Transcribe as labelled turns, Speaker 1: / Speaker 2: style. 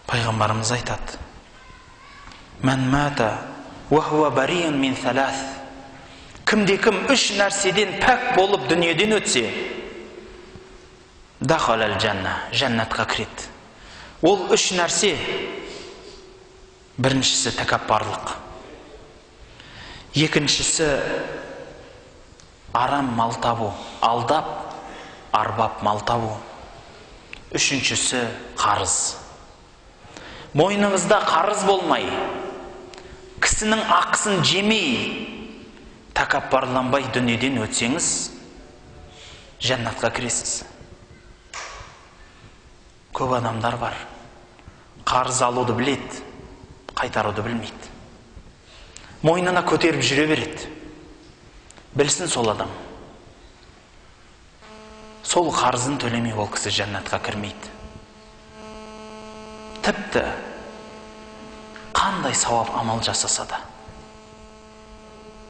Speaker 1: Пайғамбарымыз айтады: "Мән мата ва хуа бариун мин салас". Кімде-кім үш нәрседен пәк болып дүниеден өтсе, дахалал жанна, жәннатқа кіреді. Ол үш нәрсе: біріншісі тәкаппарлық, екіншісі арам мал табу, алдап, арбап мал табу, үшіншісі қарыз. Мойныңызда қарыз болмай, кісінің ақысын жемей, тәкаппарланбай дүниеден өтсеңіз, жәннатқа кіресіз. Көп адамдар бар, қарыз алуды біледі, қайтаруды білмейді. Мойнына көтеріп жүре береді. Білсін сол адам, сол қарызын төлемей ол кісі жәннатқа кірмейді. Тіпті қандай сауап амал жасаса да.